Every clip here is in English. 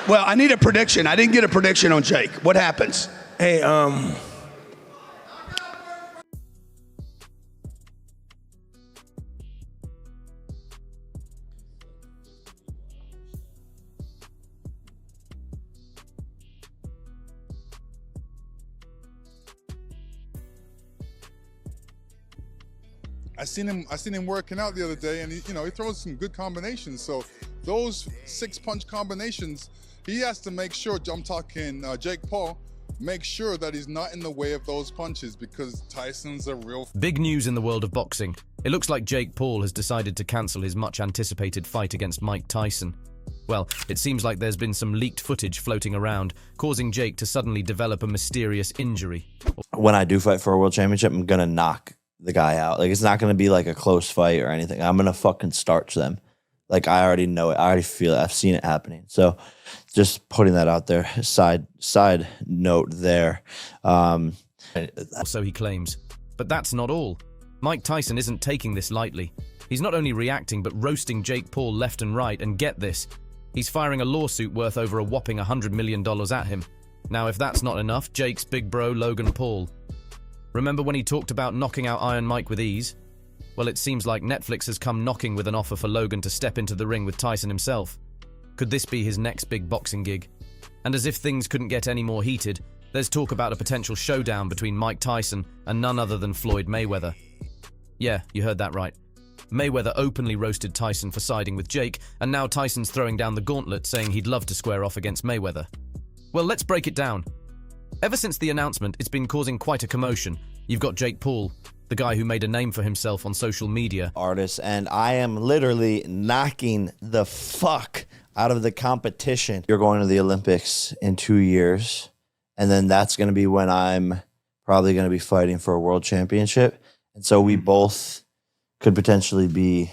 Well, I need a prediction. I didn't get a prediction on Jake. What happens? Hey, I seen him working out the other day, and he throws some good combinations. So those 6-punch combinations, he has to make sure. I'm talking Jake Paul. Make sure that he's not in the way of those punches, because Tyson's a real... Big news in the world of boxing. It looks like Jake Paul has decided to cancel his much-anticipated fight against Mike Tyson. Well, it seems like there's been some leaked footage floating around, causing Jake to suddenly develop a mysterious injury. When I do fight for a world championship, I'm going to knock the guy out. Like, it's not going to be like a close fight or anything. I'm going to fucking starch them. Like, I already know it. I already feel it. I've seen it happening. So just putting that out there. Side note there. So he claims. But that's not all. Mike Tyson isn't taking this lightly. He's not only reacting, but roasting Jake Paul left and right. And get this, he's firing a lawsuit worth over a whopping $100 million at him. Now, if that's not enough, Jake's big bro, Logan Paul. Remember when he talked about knocking out Iron Mike with ease? Well, it seems like Netflix has come knocking with an offer for Logan to step into the ring with Tyson himself. Could this be his next big boxing gig? And as if things couldn't get any more heated, there's talk about a potential showdown between Mike Tyson and none other than Floyd Mayweather. Yeah, you heard that right. Mayweather openly roasted Tyson for siding with Jake, and now Tyson's throwing down the gauntlet, saying he'd love to square off against Mayweather. Well, let's break it down. Ever since the announcement, it's been causing quite a commotion. You've got Jake Paul, the guy who made a name for himself on social media. Artist, and I am literally knocking the fuck out of the competition. You're going to the Olympics in 2 years, and then that's going to be when I'm probably going to be fighting for a world championship. And so we both could potentially be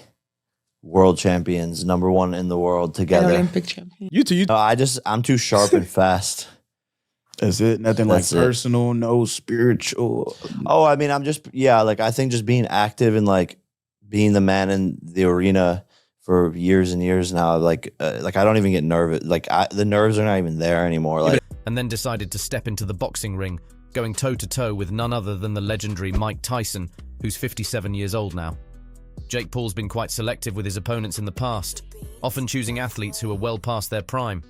world champions, #1 in the world together. Olympic champion. you two, I'm too sharp and fast. That's it. Nothing That's like it. personal, no spiritual. Oh, I mean, I'm just, yeah, like, I think just being active and, like, being the man in the arena for years and years now, like I don't even get nervous. Like, the nerves are not even there anymore. Like, And then decided to step into the boxing ring, going toe-to-toe with none other than the legendary Mike Tyson, who's 57 years old now. Jake Paul's been quite selective with his opponents in the past, often choosing athletes who are well past their prime.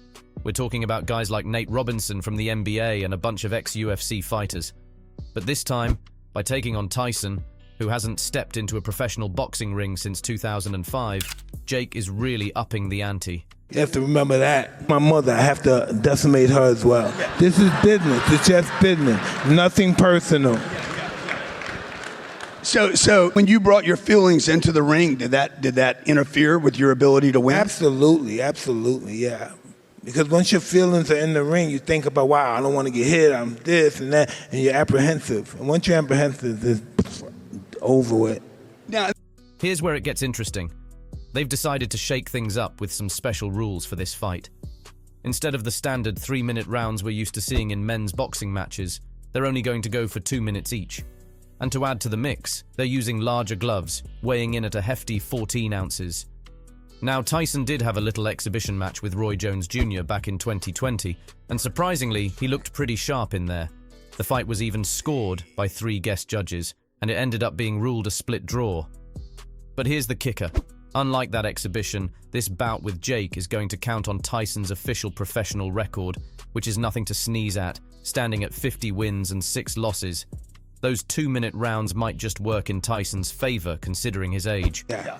We're talking about guys like Nate Robinson from the NBA and a bunch of ex-UFC fighters. But this time, by taking on Tyson, who hasn't stepped into a professional boxing ring since 2005, Jake is really upping the ante. You have to remember that. My mother, I have to decimate her as well. This is business. It's just business. Nothing personal. So when you brought your feelings into the ring, did that interfere with your ability to win? Absolutely, yeah. Because once your feelings are in the ring, you think about, wow, I don't want to get hit, I'm this and that, and you're apprehensive. And once you're apprehensive, it's over with. Now, Here's where it gets interesting. They've decided to shake things up with some special rules for this fight. Instead of the standard 3-minute rounds we're used to seeing in men's boxing matches, they're only going to go for 2 minutes each. And to add to the mix, they're using larger gloves, weighing in at a hefty 14 ounces. Now, Tyson did have a little exhibition match with Roy Jones Jr. back in 2020, and surprisingly, he looked pretty sharp in there. The fight was even scored by 3 guest judges, and it ended up being ruled a split draw. But here's the kicker. Unlike that exhibition, this bout with Jake is going to count on Tyson's official professional record, which is nothing to sneeze at, standing at 50 wins and 6 losses. Those 2-minute rounds might just work in Tyson's favor, considering his age. yeah.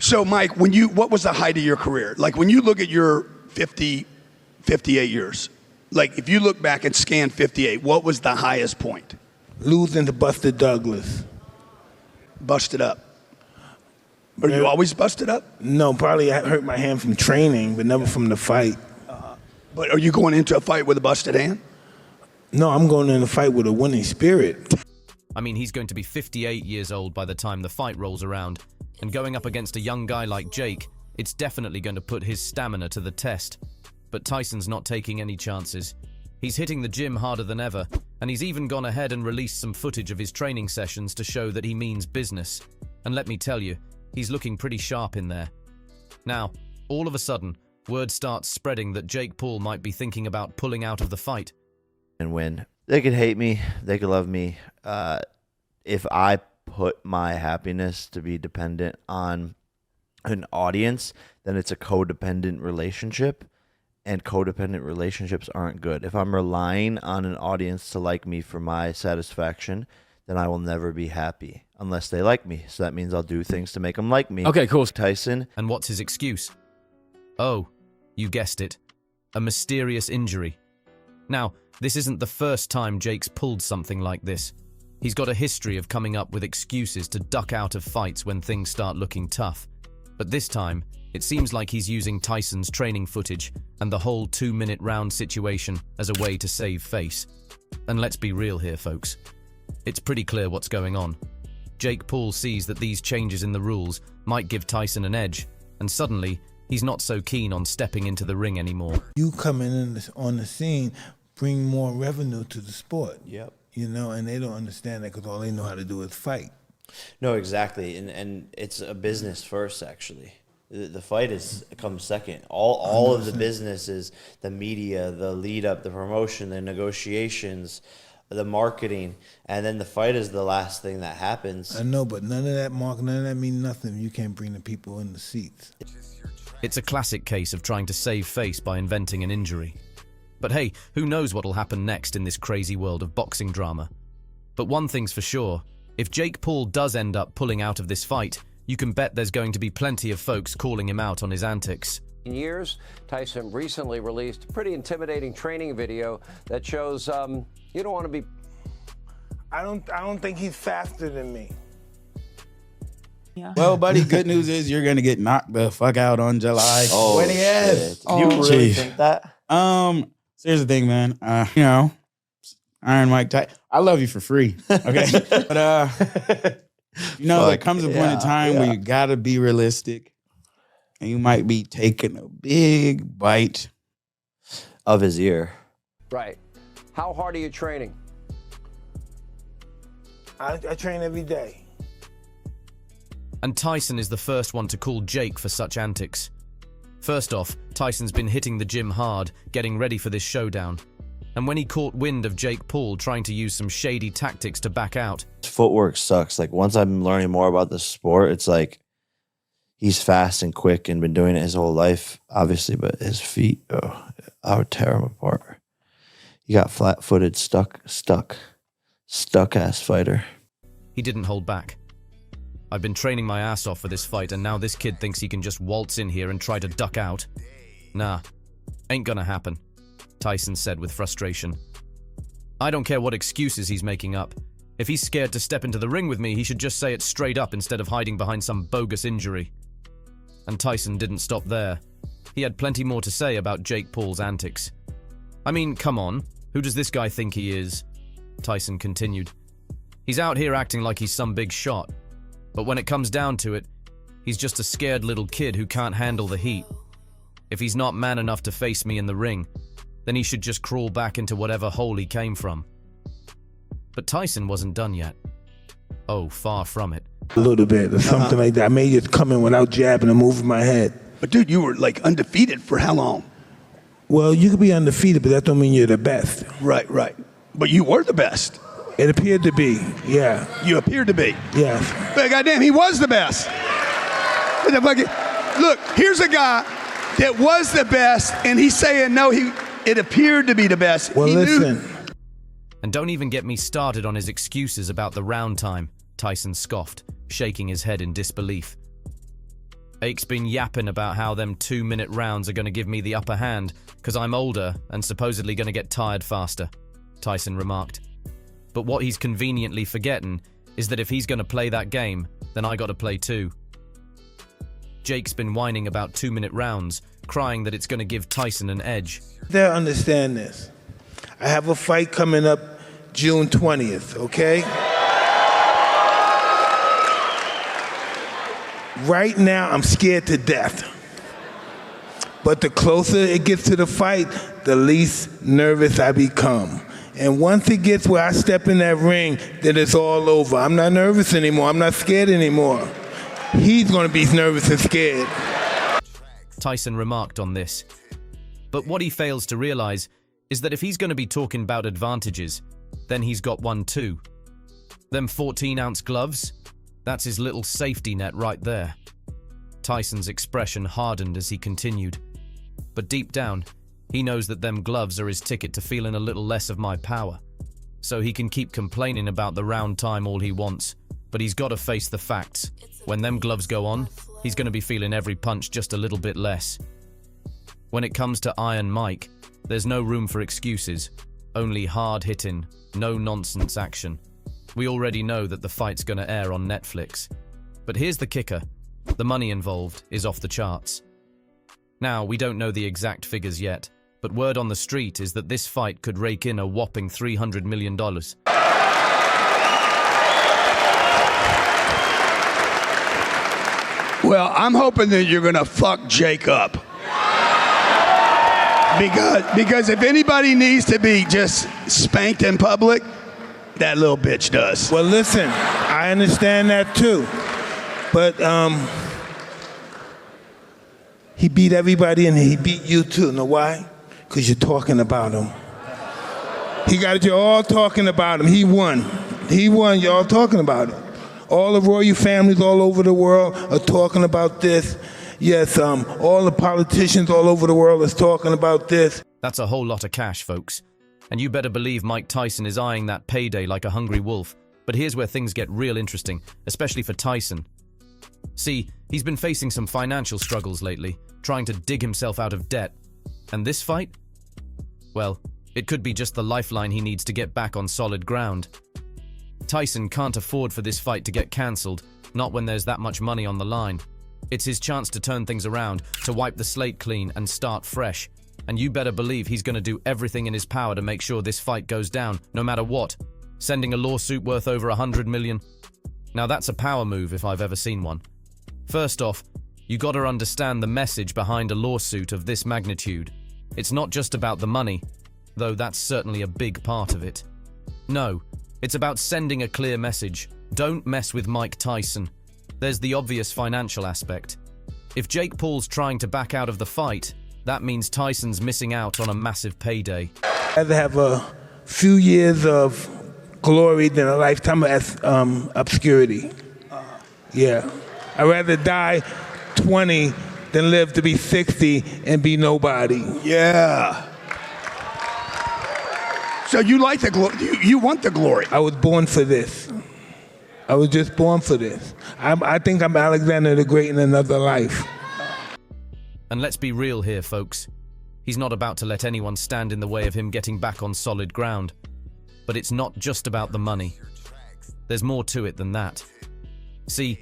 So, Mike, what was the height of your career? Like, when you look at your 58 years, like, if you look back and scan 58, what was the highest point? Losing to Buster Douglas. Busted up. Are you always busted up? No, probably I hurt my hand from training, but never from the fight. But are you going into a fight with a busted hand? No, I'm going in a fight with a winning spirit. I mean, he's going to be 58 years old by the time the fight rolls around, and going up against a young guy like Jake, it's definitely going to put his stamina to the test. But Tyson's not taking any chances. He's hitting the gym harder than ever, and he's even gone ahead and released some footage of his training sessions to show that he means business. And let me tell you, he's looking pretty sharp in there. Now, all of a sudden, Word starts spreading that Jake Paul might be thinking about pulling out of the fight. And win. They could hate me. They could love me. If I put my happiness to be dependent on an audience, then it's a codependent relationship. And codependent relationships aren't good. If I'm relying on an audience to like me for my satisfaction, then I will never be happy unless they like me. So that means I'll do things to make them like me. Okay, cool. Tyson. And what's his excuse? Oh, you guessed it. A mysterious injury. Now, this isn't the first time Jake's pulled something like this. He's got a history of coming up with excuses to duck out of fights when things start looking tough. But this time, it seems like he's using Tyson's training footage and the whole 2-minute round situation as a way to save face. And let's be real here, folks. It's pretty clear what's going on. Jake Paul sees that these changes in the rules might give Tyson an edge, and suddenly, he's not so keen on stepping into the ring anymore. You coming in on the scene bring more revenue to the sport. Yep. You know, and they don't understand that because all they know how to do is fight. No, exactly. And it's a business first, actually. The fight comes second. All of the business is the media, the lead up, the promotion, the negotiations, the marketing, and then the fight is the last thing that happens. I know, but none of that mean nothing. You can't bring the people in the seats. It's a classic case of trying to save face by inventing an injury. But hey, who knows what'll happen next in this crazy world of boxing drama. But one thing's for sure, if Jake Paul does end up pulling out of this fight, you can bet there's going to be plenty of folks calling him out on his antics. In years, Tyson recently released a pretty intimidating training video that shows you don't want to be. I don't think he's faster than me. Yeah. Well, buddy, good news is you're gonna get knocked the fuck out on July 20th. Oh, you really think that? So here's the thing, man. You know, Iron Mike Tyson. I love you for free, okay? But you know, there comes a point in time where you gotta be realistic, and you might be taking a big bite of his ear. Right. How hard are you training? I train every day. And Tyson is the first one to call Jake for such antics. First off, Tyson's been hitting the gym hard, getting ready for this showdown. And when he caught wind of Jake Paul trying to use some shady tactics to back out. His footwork sucks. Like, once I'm learning more about the sport, it's like he's fast and quick and been doing it his whole life, obviously, but his feet, I would tear him apart. He got flat-footed, stuck-ass fighter. He didn't hold back. I've been training my ass off for this fight, and now this kid thinks he can just waltz in here and try to duck out. Nah, ain't gonna happen, Tyson said with frustration. I don't care what excuses he's making up. If he's scared to step into the ring with me, he should just say it straight up instead of hiding behind some bogus injury. And Tyson didn't stop there. He had plenty more to say about Jake Paul's antics. I mean, come on, who does this guy think he is? Tyson continued. He's out here acting like he's some big shot. But when it comes down to it, he's just a scared little kid who can't handle the heat. If he's not man enough to face me in the ring, then he should just crawl back into whatever hole he came from. But Tyson wasn't done yet. Oh, far from it. A little bit or something like that. I may just come in without jabbing and moving my head. But dude, you were like undefeated for how long? Well, you could be undefeated, but that don't mean you're the best. Right. But you were the best. It appeared to be, yeah. You appeared to be. Yes. But goddamn, he was the best. Look, here's a guy that was the best, and he's saying no, it appeared to be the best. Well, listen. And don't even get me started on his excuses about the round time, Tyson scoffed, shaking his head in disbelief. Ake's been yapping about how them 2-minute rounds are going to give me the upper hand because I'm older and supposedly going to get tired faster, Tyson remarked. But what he's conveniently forgetting is that if he's going to play that game, then I got to play too. Jake's been whining about 2-minute rounds, crying that it's going to give Tyson an edge. They'll understand this. I have a fight coming up June 20th, okay? Right now, I'm scared to death. But the closer it gets to the fight, the least nervous I become. And once it gets where I step in that ring, then it's all over. I'm not nervous anymore. I'm not scared anymore. He's going to be nervous and scared. Tyson remarked on this. But what he fails to realize is that if he's going to be talking about advantages, then he's got one too. Them 14-ounce gloves? That's his little safety net right there. Tyson's expression hardened as he continued. But deep down, he knows that them gloves are his ticket to feeling a little less of my power. So he can keep complaining about the round time all he wants, but he's got to face the facts. When them gloves go on, he's going to be feeling every punch just a little bit less. When it comes to Iron Mike, there's no room for excuses, only hard-hitting, no-nonsense action. We already know that the fight's going to air on Netflix. But here's the kicker. The money involved is off the charts. Now, we don't know the exact figures yet, but word on the street is that this fight could rake in a whopping $300 million. Well, I'm hoping that you're going to fuck Jake up. Because if anybody needs to be just spanked in public, that little bitch does. Well, listen, I understand that too. But he beat everybody and he beat you too. Know why? Because you're talking about him. He got you all talking about him. He won. He won. You're all talking about him. All the royal families all over the world are talking about this. Yes, all the politicians all over the world is talking about this. That's a whole lot of cash, folks. And you better believe Mike Tyson is eyeing that payday like a hungry wolf. But here's where things get real interesting, especially for Tyson. See, he's been facing some financial struggles lately, trying to dig himself out of debt. And this fight? Well, it could be just the lifeline he needs to get back on solid ground. Tyson can't afford for this fight to get cancelled, not when there's that much money on the line. It's his chance to turn things around, to wipe the slate clean and start fresh. And you better believe he's going to do everything in his power to make sure this fight goes down, no matter what. Sending a lawsuit worth over $100 million. Now that's a power move if I've ever seen one. First off, you gotta understand the message behind a lawsuit of this magnitude. It's not just about the money, though that's certainly a big part of it. No, it's about sending a clear message. Don't mess with Mike Tyson. There's the obvious financial aspect. If Jake Paul's trying to back out of the fight, that means Tyson's missing out on a massive payday. I'd rather have a few years of glory than a lifetime of obscurity. Yeah. I'd rather die 20 than live to be 60 and be nobody. Yeah. So you like the glory? You want the glory? I was born for this. I was just born for this. I think I'm Alexander the Great in another life. And let's be real here, folks. He's not about to let anyone stand in the way of him getting back on solid ground. But it's not just about the money. There's more to it than that. See,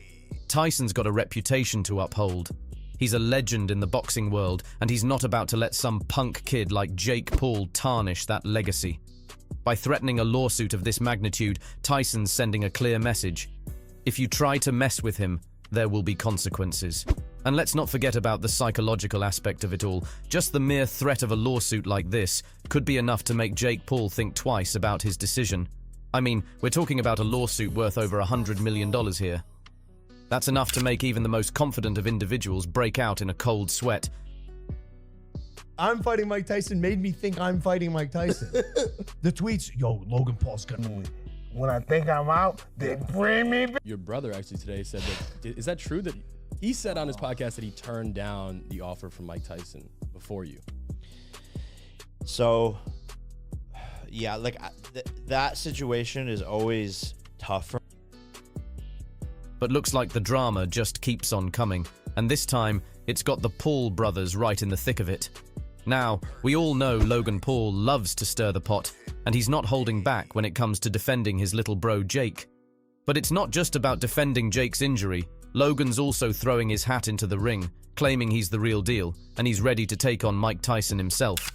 Tyson's got a reputation to uphold. He's a legend in the boxing world, and he's not about to let some punk kid like Jake Paul tarnish that legacy. By threatening a lawsuit of this magnitude, Tyson's sending a clear message. If you try to mess with him, there will be consequences. And let's not forget about the psychological aspect of it all. Just the mere threat of a lawsuit like this could be enough to make Jake Paul think twice about his decision. I mean, we're talking about a lawsuit worth over $100 million here. That's enough to make even the most confident of individuals break out in a cold sweat. I'm fighting Mike Tyson made me think I'm fighting Mike Tyson. The tweets, yo, Logan Paul's gonna win. When I think I'm out, they bring me back. Your brother actually today said that, is that true that he said on his podcast that he turned down the offer from Mike Tyson before you? So, yeah, like that situation is always tough for But looks like the drama just keeps on coming, and this time, it's got the Paul brothers right in the thick of it. Now, we all know Logan Paul loves to stir the pot, and he's not holding back when it comes to defending his little bro Jake. But it's not just about defending Jake's injury. Logan's also throwing his hat into the ring, claiming he's the real deal, and he's ready to take on Mike Tyson himself.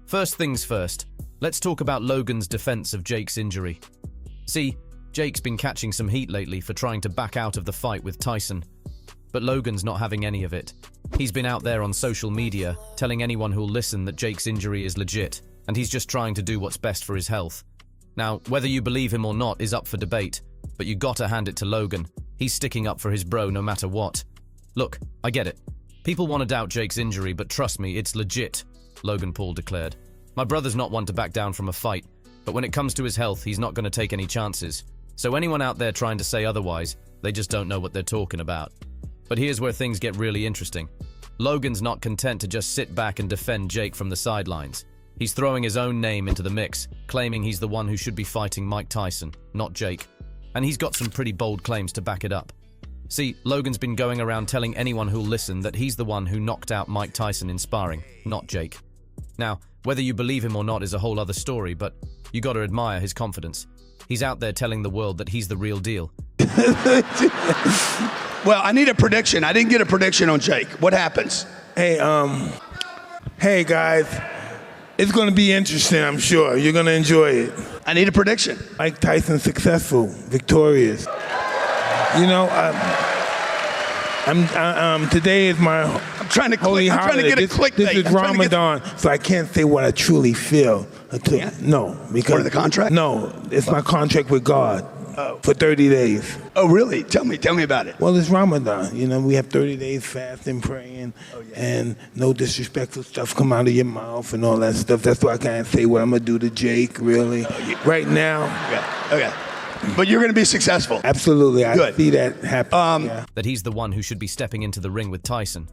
First things first, let's talk about Logan's defense of Jake's injury. See, Jake's been catching some heat lately for trying to back out of the fight with Tyson. But Logan's not having any of it. He's been out there on social media, telling anyone who'll listen that Jake's injury is legit, and he's just trying to do what's best for his health. Now, whether you believe him or not is up for debate, but you gotta hand it to Logan. He's sticking up for his bro no matter what. Look, I get it. People want to doubt Jake's injury, but trust me, it's legit, Logan Paul declared. My brother's not one to back down from a fight, but when it comes to his health, he's not going to take any chances. So anyone out there trying to say otherwise, they just don't know what they're talking about. But here's where things get really interesting. Logan's not content to just sit back and defend Jake from the sidelines. He's throwing his own name into the mix, claiming he's the one who should be fighting Mike Tyson, not Jake. And he's got some pretty bold claims to back it up. See, Logan's been going around telling anyone who'll listen that he's the one who knocked out Mike Tyson in sparring, not Jake. Now, whether you believe him or not is a whole other story, but you gotta admire his confidence. He's out there telling the world that he's the real deal. Well, I need a prediction. I didn't get a prediction on Jake. What happens? Hey, hey guys, it's gonna be interesting, I'm sure. You're gonna enjoy it. I need a prediction. Mike Tyson successful, victorious. You know, today is my trying to holy I'm holiday. trying to get a clickbait. This is Ramadan, so I can't say what I truly feel. No, because Part of the contract? No, it's my contract with God for 30 days. Oh, really? Tell me about it. Well, it's Ramadan. You know, we have 30 days fasting, praying, and no disrespectful stuff come out of your mouth and all that stuff. That's why I can't say what I'm gonna do to Jake, really. Right now. Okay. But you're going to be successful. Absolutely. I Good. see that happen. That he's the one who should be stepping into the ring with Tyson.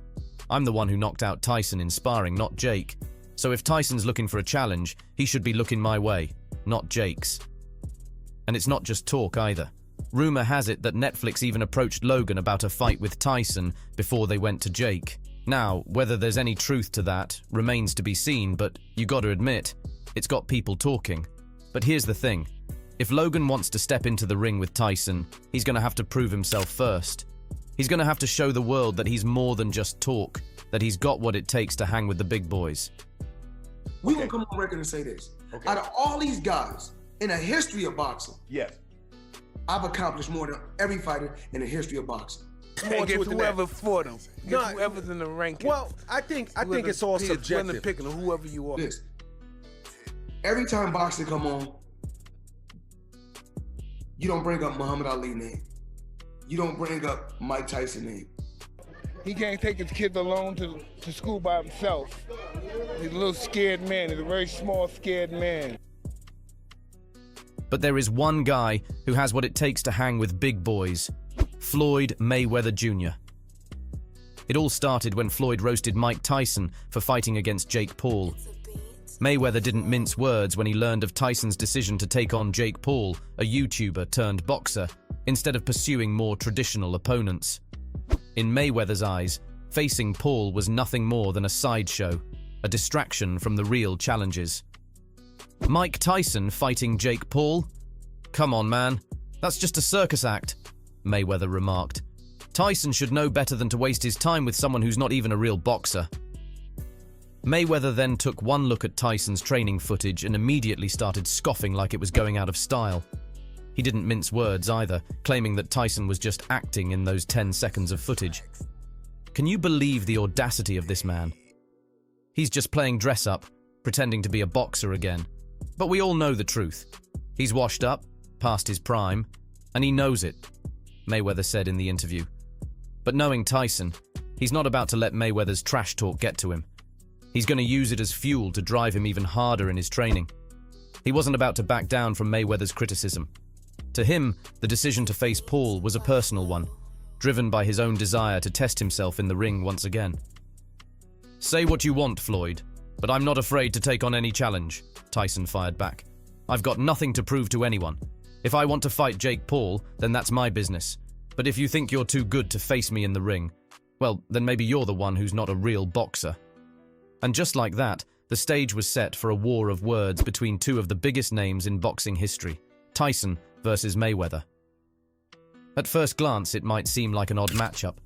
I'm the one who knocked out Tyson in sparring, not Jake. So if Tyson's looking for a challenge, he should be looking my way, not Jake's. And it's not just talk either. Rumor has it that Netflix even approached Logan about a fight with Tyson before they went to Jake. Now, whether there's any truth to that remains to be seen, but you gotta admit, it's got people talking. But here's the thing. If Logan wants to step into the ring with Tyson, he's gonna have to prove himself first. He's gonna have to show the world that he's more than just talk, that he's got what it takes to hang with the big boys. We gonna come on record and say this. Out of all these guys in the history of boxing, I've accomplished more than every fighter in the history of boxing. Hey, get whoever fought him. Get whoever's in the ranking. Well, I think it's all subjective. Picking whoever you are. Listen, every time boxing come on, you don't bring up Muhammad Ali name. You don't bring up Mike Tyson name. He can't take his kids alone to school by himself. He's a little scared man. He's a very small, scared man. But there is one guy who has what it takes to hang with big boys. Floyd Mayweather Jr. It all started when Floyd roasted Mike Tyson for fighting against Jake Paul. Mayweather didn't mince words when he learned of Tyson's decision to take on Jake Paul, a YouTuber turned boxer, instead of pursuing more traditional opponents. In Mayweather's eyes, facing Paul was nothing more than a sideshow, a distraction from the real challenges. Mike Tyson fighting Jake Paul? Come on, man. That's just a circus act, Mayweather remarked. Tyson should know better than to waste his time with someone who's not even a real boxer. Mayweather then took one look at Tyson's training footage and immediately started scoffing like it was going out of style. He didn't mince words either, claiming that Tyson was just acting in those 10 seconds of footage. Can you believe the audacity of this man? He's just playing dress-up, pretending to be a boxer again. But we all know the truth. He's washed up, past his prime, and he knows it, Mayweather said in the interview. But knowing Tyson, he's not about to let Mayweather's trash talk get to him. He's going to use it as fuel to drive him even harder in his training. He wasn't about to back down from Mayweather's criticism. To him, the decision to face Paul was a personal one, driven by his own desire to test himself in the ring once again. Say what you want, Floyd, but I'm not afraid to take on any challenge, Tyson fired back. I've got nothing to prove to anyone. If I want to fight Jake Paul, then that's my business. But if you think you're too good to face me in the ring, well, then maybe you're the one who's not a real boxer. And just like that, the stage was set for a war of words between two of the biggest names in boxing history, Tyson versus Mayweather. At first glance, it might seem like an odd matchup.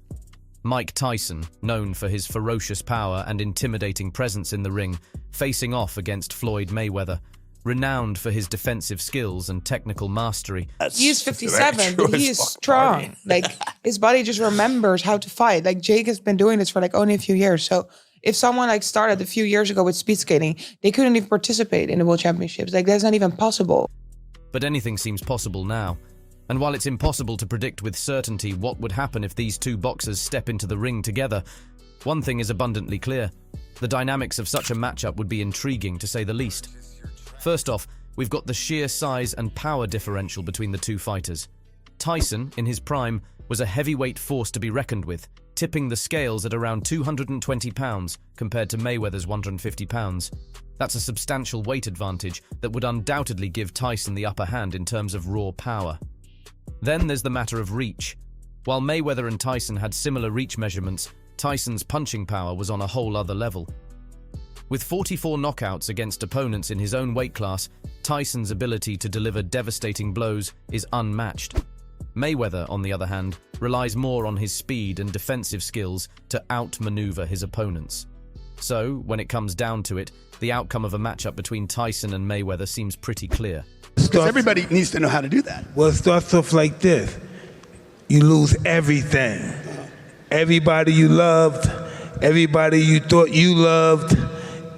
Mike Tyson, known for his ferocious power and intimidating presence in the ring, facing off against Floyd Mayweather, renowned for his defensive skills and technical mastery. He's 57, but he is strong. Like, his body just remembers how to fight. Like, Jake has been doing this for like only a few years. So if someone like started a few years ago with speed skating, they couldn't even participate in the World Championships. Like, that's not even possible. But anything seems possible now. And while it's impossible to predict with certainty what would happen if these two boxers step into the ring together, One thing is abundantly clear. The dynamics of such a matchup would be intriguing, to say the least. First off, we've got the sheer size and power differential between the two fighters. Tyson, in his prime, was a heavyweight force to be reckoned with, tipping the scales at around 220 pounds compared to Mayweather's 150 pounds. That's a substantial weight advantage that would undoubtedly give Tyson the upper hand in terms of raw power. Then there's the matter of reach. While Mayweather and Tyson had similar reach measurements, Tyson's punching power was on a whole other level. With 44 knockouts against opponents in his own weight class, Tyson's ability to deliver devastating blows is unmatched. Mayweather, on the other hand, relies more on his speed and defensive skills to outmaneuver his opponents. So, when it comes down to it, the outcome of a matchup between Tyson and Mayweather seems pretty clear. Because everybody needs to know how to do that. Well, it starts off like this. You lose everything. Everybody you loved, everybody you thought you loved,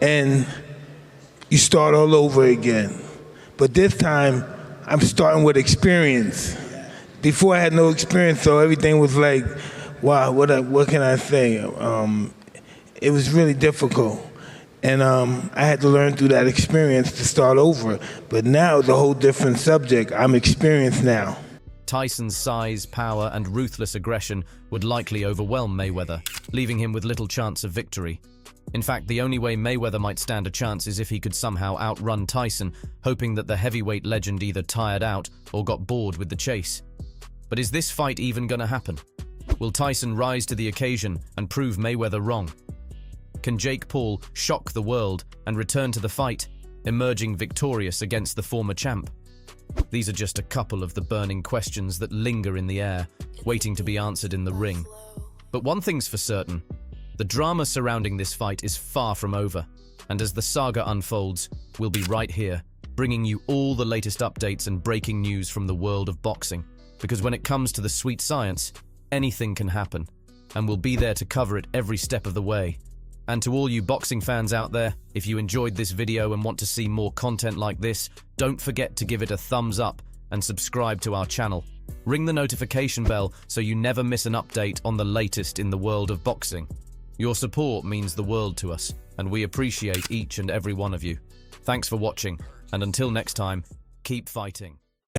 and you start all over again. But this time, I'm starting with experience. Before I had no experience, so everything was like, wow, what can I say? It was really difficult. And I had to learn through that experience to start over. But now it's a whole different subject. I'm experienced now. Tyson's size, power, and ruthless aggression would likely overwhelm Mayweather, leaving him with little chance of victory. In fact, the only way Mayweather might stand a chance is if he could somehow outrun Tyson, hoping that the heavyweight legend either tired out or got bored with the chase. But is this fight even gonna happen? Will Tyson rise to the occasion and prove Mayweather wrong? Can Jake Paul shock the world and return to the fight, emerging victorious against the former champ? These are just a couple of the burning questions that linger in the air, waiting to be answered in the ring. But one thing's for certain, the drama surrounding this fight is far from over, and as the saga unfolds, we'll be right here, bringing you all the latest updates and breaking news from the world of boxing. Because when it comes to the sweet science, anything can happen, and we'll be there to cover it every step of the way. And to all you boxing fans out there, if you enjoyed this video and want to see more content like this, don't forget to give it a thumbs up and subscribe to our channel. Ring the notification bell so you never miss an update on the latest in the world of boxing. Your support means the world to us, and we appreciate each and every one of you. Thanks for watching, and until next time, keep fighting.